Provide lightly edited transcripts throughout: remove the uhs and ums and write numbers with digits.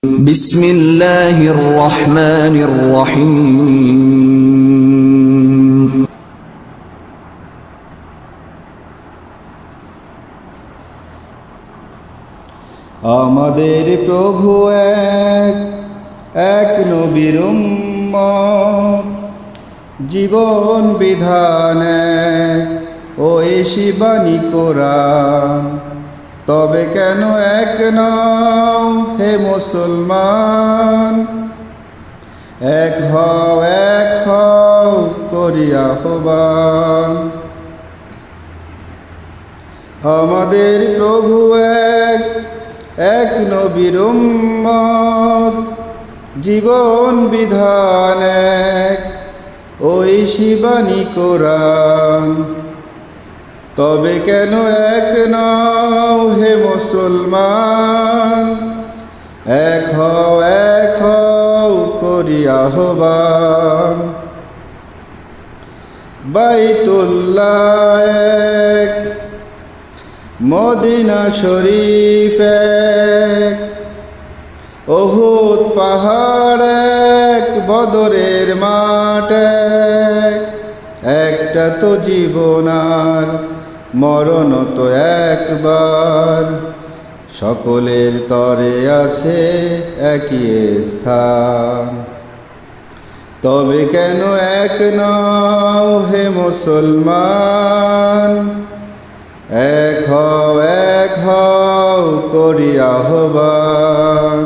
بسم الله الرحمن الرحيم আমাদের প্রভু এক এক নবীর উম্মত, জীবন বিধান এক, ওই শিবানী কোরআন। তবে কেন এক নও হে মুসলমান? এক হও করি আহ্বান। আমাদের প্রভু এক এক নবীর উম্মত, জীবন বিধান এক, ওই শিবানী কোরআন। তবে কেন এক নও হে মুসলমান? এক হও করি আহ্বান। বাইতুল্লাহ এক, মদিনা শরীফ এক, উহুদ পাহাড় এক, বদরের মাঠ এক। একটা তো জীবন আর মরণ তো একবার, সকলের তরে আছে একই স্থান। তবে কেন এক নও হে মুসলমান? এক হও করি আহ্বান।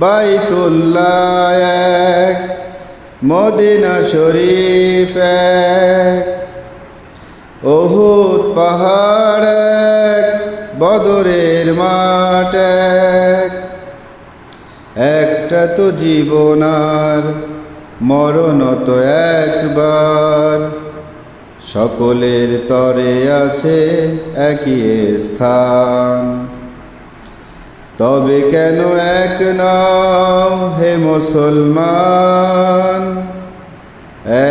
বাইতুল্লাহ এক, মদিনা শরীফ এক, উহুদ পাহাড় এক, বদরের মাঠ এক। একটা তো জীবন আর মরণ তো একবার, সকলের তরে আছে একই স্থান। তবে কেন এক নও হে মুসলমান?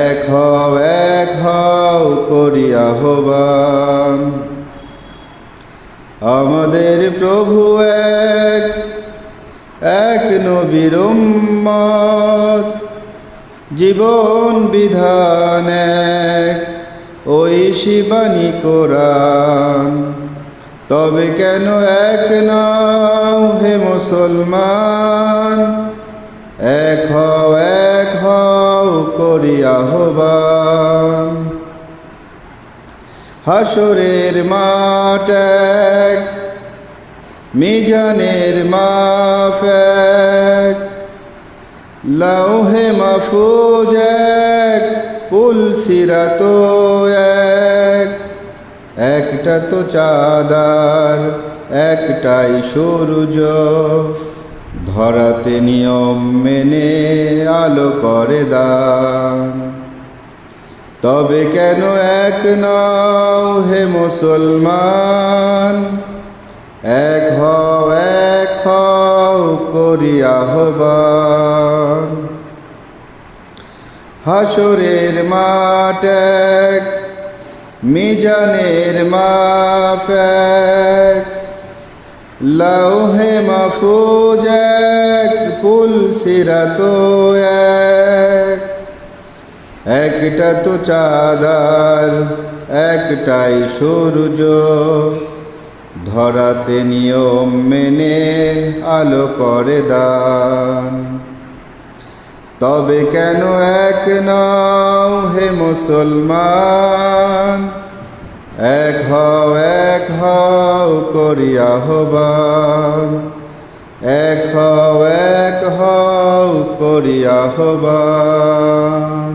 এক হও করি আহ্বান। আমাদের প্রভু এক এক নবীর উম্মত, জীবন বিধান এক, ওই শিবানী কোরআন। তবে কেন এক নও হে মুসলমান? এক হও করি আহ্বান। হাসরের মাঠ এক, মিজানের মাপ এক, লাউহে মাহফুজ এক, পুল সিরাত এক। একটা তো চাঁদার একটাই সূর্য, ধরাতে নিয়ম মেনে আলো করে দান। তবে কেন এক নও হে মুসলমান? এক হও করি আহ্বান। হাসরের মাঠ এক, মিজানের মাপ এক, লাউহে মাহফুজ এক, পুল সিরাত এক। একটা তো চাঁদার একটাই সূর্য, ধরাতে নিয়ম মেনে আলো করে দান। তবে কেন এক নও হে মুসলমান? এক হও করি আহ্বান। এক হও করি আহ্বান।